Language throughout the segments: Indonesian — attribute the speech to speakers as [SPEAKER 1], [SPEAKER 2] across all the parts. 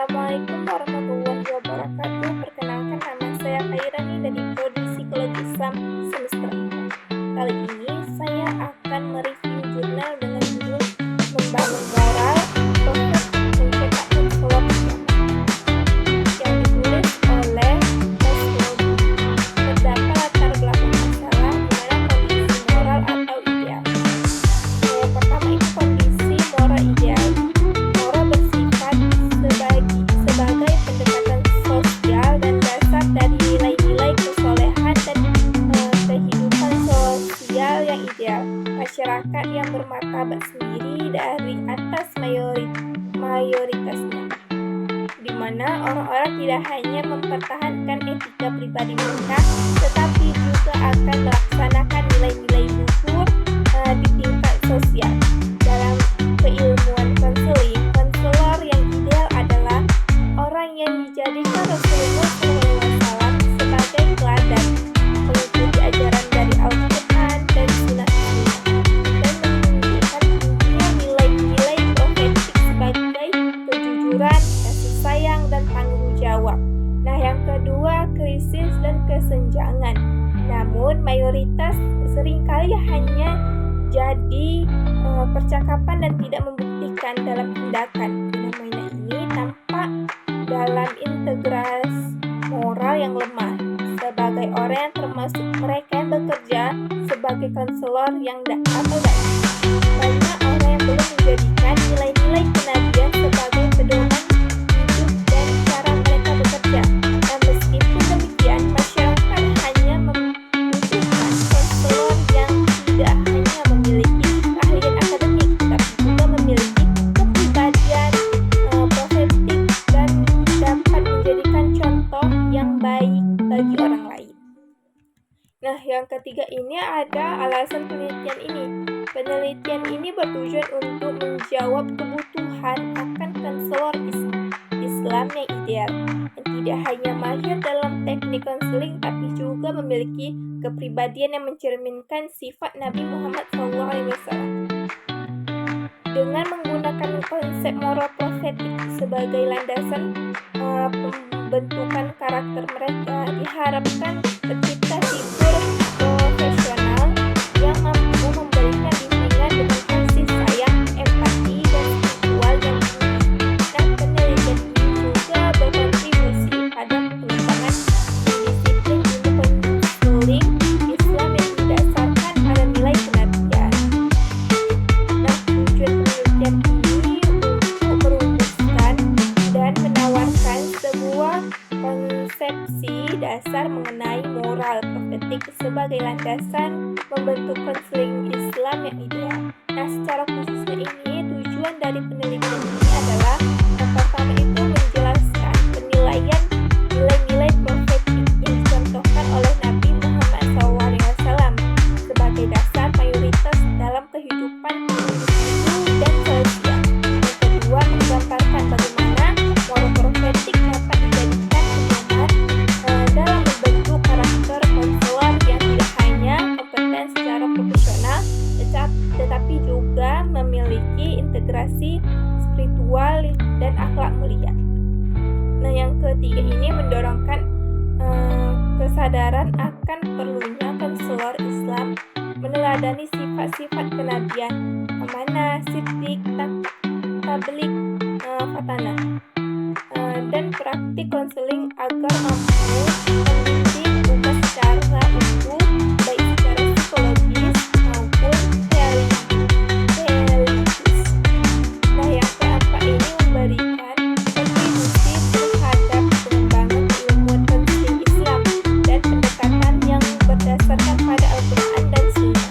[SPEAKER 1] Assalamualaikum warahmatullahi wabarakatuh. Perkenalkan, nama saya Khairani dari Prodi Psikologi Islam semester 4. Kali ini saya akan mereview jurnal dengan judul Membangun Moral, Proses Mencetak Konselor yang ditulis oleh Maslow. Terdapat latar belakang masalah di mana kondisi moral atau ideal. Yang pertama itu kondisi moral ideal. Moral bersifat sebagai pendekatan sosial dan dasar dari nilai-nilai kesolehan dan kehidupan sosial yang ideal. Masyarakat yang bermartabat sendiri dari atas mayoritasnya, di mana orang-orang tidak hanya mempertahankan etika pribadi mereka, tetapi juga akan melaksanakan nilai-nilai luhur di tingkat sosial. Dalam keilmuan konseling, konselor yang ideal adalah orang yang dijadikan Rasulullah SAW sebagai teladan, mengikuti ajaran dari Al-Quran dan Sunnah-Sunnah, dan menunjukkan tingginya nilai-nilai profetik sebagai kejujuran, kasih sayang, dan tanggung jawab. Nah, yang kedua, krisis dan kesenjangan. Namun, mayoritas seringkali hanya jadi percakapan dan tidak membuktikan dalam tindakan. Fenomena ini tampak dalam integritas moral yang lemah sebagai orang yang termasuk mereka yang bekerja sebagai konselor yang atau dakwah. Banyak orang yang belum menjadikan nilai-nilai kenabian sebagai pedoman hidup dan cara mereka bekerja. Dan meskipun demikian, masyarakat hanya membutuhkan konselor yang tidak hanya memiliki keahlian akademik, tapi juga memiliki kepribadian profetik dan dapat menjadikan contoh yang baik bagi orang lain. Nah, yang ketiga ini ada alasan penelitian ini. Penelitian ini bertujuan untuk menjawab kebutuhan akan konselor Islam yang ideal, yang tidak hanya mahir dalam teknik konseling, tapi juga memiliki kepribadian yang mencerminkan sifat Nabi Muhammad SAW. Dengan menggunakan konsep moral profetik sebagai landasan pembentukan karakter mereka, diharapkan tercipta figur profesional yang mampu memberikan bimbingan dengan kasih sayang, empati, dan spiritual yang tinggi. Nah, penelitian ini juga berkontribusi pada pengembangan disiplin ilmu konseling Islam yang didasarkan pada nilai kenabian. Nah, tujuan penelitian ini untuk merumuskan dan menawarkan sebuah konsepsi dasar mengenai moral profetik sebagai landasan membentuk konseling Islam yang ideal. Nah, secara khususnya ini tujuan dari penelitian ini adalah yang pertama itu menjelaskan penilaian nilai-nilai profetik yang dicontohkan oleh Nabi Muhammad SAW sebagai dasar mayoritas dalam kehidupan individu dan sosial. Yang kedua, menggambarkan bagaimana moral profetik dapat dijadikan pedoman dalam membentuk karakter konselor yang tidak hanya kompeten secara profesional, tetapi juga memiliki integrasi spiritual dan akhlak mulia. Nah, yang ketiga ini mendorongkan kesadaran akan perlunya konselor Islam meneladani sifat-sifat kenabian, amanah, siddiq, tabligh, fatanah, dan praktik konseling agar mampu mendidik umat secara utuh, baik secara psikologis maupun religius. Nah, yang keempat ini memberikan kontribusi terhadap pengembangan ilmuwan konseling Islam dan pendekatan yang berdasarkan pada Al-Quran dan Sunnah.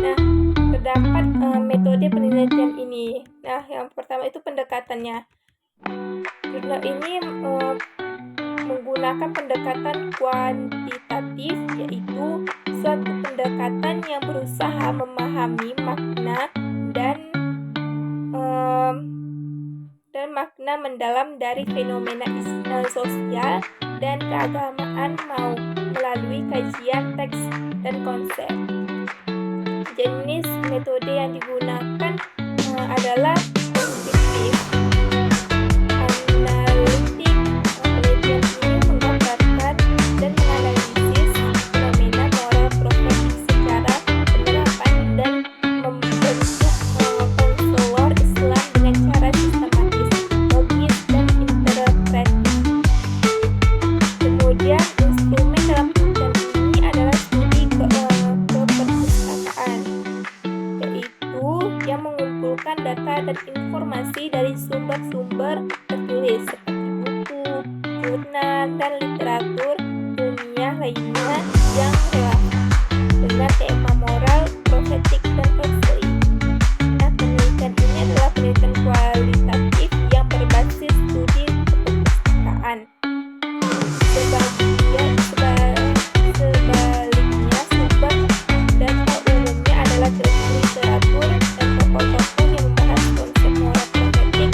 [SPEAKER 1] Nah, terdapat metode penelitian ini. Nah, yang pertama itu pendekatannya. Jurnal ini menggunakan pendekatan kuantitatif, yaitu suatu pendekatan yang berusaha memahami makna dan makna mendalam dari fenomena sosial dan keagamaan melalui kajian teks dan konsep. Jenis metode yang digunakan adalah deskriptif, terinspirasi dari sumber-sumber tertulis seperti buku, jurnal, dan literatur ilmiah lainnya yang relevan dengan tema moral, profetik, dan konseling. Nah, penelitian ini adalah penelitian kualitatif yang berbasis studi keperpustakaan. Sebaliknya, sumber data umumnya adalah literatur dan tokoh-tokoh yang membahas konsep moral profetik,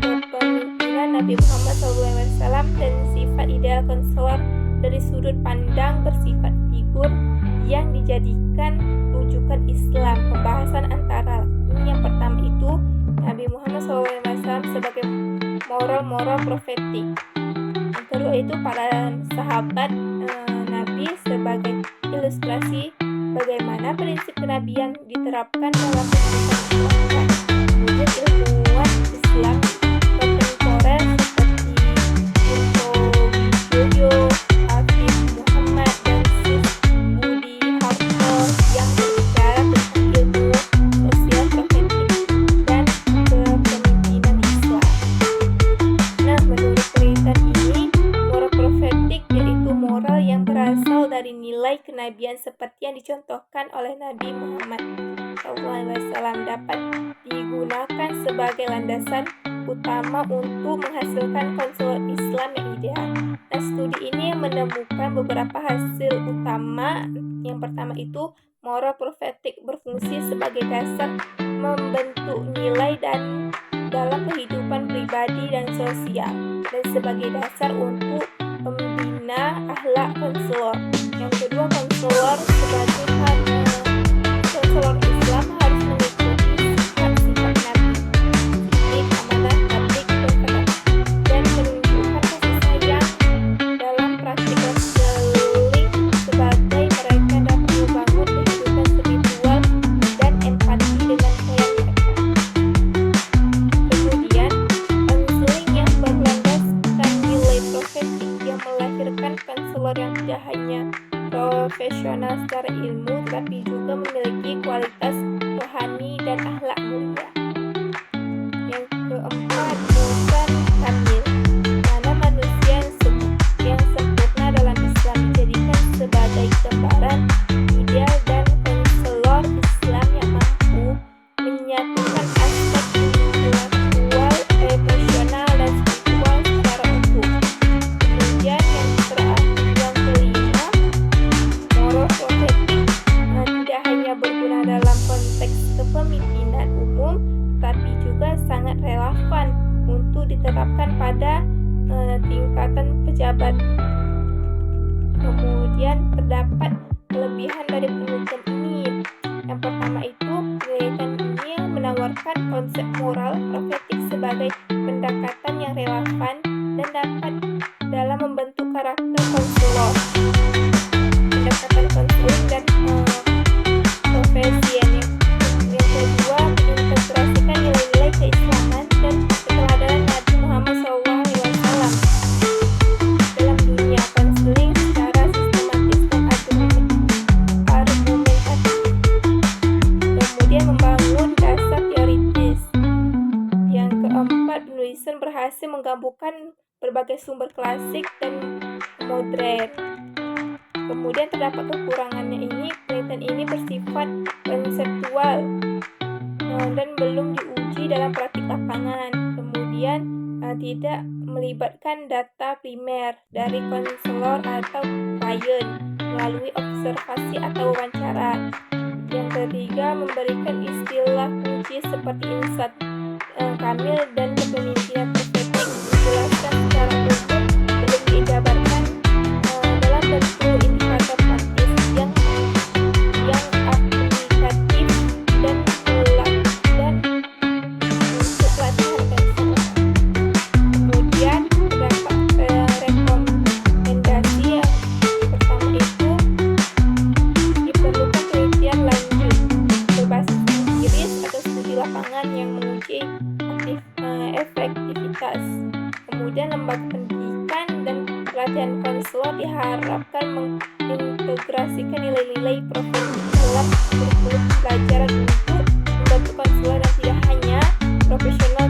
[SPEAKER 1] kepemimpinan Nabi Muhammad SAW, dan sifat ideal konselor dari sudut pandang bersifat figur yang dijadikan rujukan Islam. Pembahasan antara yang pertama itu Nabi Muhammad SAW sebagai moral profetik. Yang kedua itu para sahabat Nabi sebagai ilustrasi bagaimana prinsip kenabian diterapkan dalam kehidupan masyarakat. Kemudian ilmuwan Islam kontemporer seperti Kunto Wijoyo, Afif Muhammad, dan Sis Budi Harto yang berbicara tentang ilmu sosial profetik dan kepemimpinan Islam. Nah, menurut penelitian ini, moral profetik yaitu moral yang berasal dari nilai kenabian seperti yang dicontohkan oleh Nabi Muhammad SAW dapat digunakan sebagai landasan utama untuk menghasilkan konselor Islam yang ideal. Nah, studi ini menemukan beberapa hasil utama. Yang pertama itu moral profetik berfungsi sebagai dasar membentuk nilai dan dalam kehidupan pribadi dan sosial, dan sebagai dasar untuk membina akhlak konselor. Yang kedua, konselor sebagai konselor Islam harus mengikuti sifat-sifat Nabi, amanah, tabligh, dan menunjukkan kasih sayang dalam praktik konseling sebagai mereka dapat membangun kehidupan spiritual dan empati dengan klien mereka. Kemudian, konseling yang berlandaskan nilai profetik yang melahirkan konselor yang tidak hanya profesional secara ilmu, tapi juga memiliki kualitas rohani dan akhlak mulia. Yang keempat, insan kamil, mana manusia yang sempurna dalam Islam dijadikan sebagai gambaran ideal dan konselor Islam yang mampu menyatukan aspek intelektual, emosional, dan spiritual secara utuh. Kemudian yang terakhir, yang kelima, moral profetik tidak hanya berguna dalam konteks kepemimpinan umum, tetapi juga sangat relevan untuk diterapkan pada tingkatan pejabat. Kemudian terdapat kelebihan dari penelitian ini. Yang pertama itu, penelitian ini menawarkan konsep moral profetik sebagai pendekatan yang relevan dan dapat dalam membentuk karakter konselor. Pendekatan konseling dan profesi. Yang kedua, mengintegrasikan nilai-nilai keislaman dan keteladanan Nabi Muhammad SAW dalam dunia konseling secara sistematis dan argumentatif. Kemudian membangun dasar teoritis. Yang keempat, penulisan berhasil menggabungkan berbagai sumber klasik dan modern. Kemudian terdapat kekurangannya ini, penelitian ini bersifat konseptual dan belum diuji dalam praktik lapangan. Kemudian tidak melibatkan data primer dari konselor atau klien melalui observasi atau wawancara. Yang ketiga, memberikan istilah kunci seperti insan kamil dan kepemimpinan profetik dijelaskan secara umum, belum dijabarkan dalam bentuk indikator praktis yang aplikatif dan untuk pelatihan konselor. Kemudian terdapat rekomendasi. Yang pertama itu diperlukan penelitian lanjut berbasis empiris atau studi lapangan yang menguji efektivitas. Kemudian lembaga pendidikan dan pelatihan konselor diharapkan mengintegrasikan nilai-nilai profetik dalam kurikulum pelajaran untuk membantu konselor yang tidak hanya profesional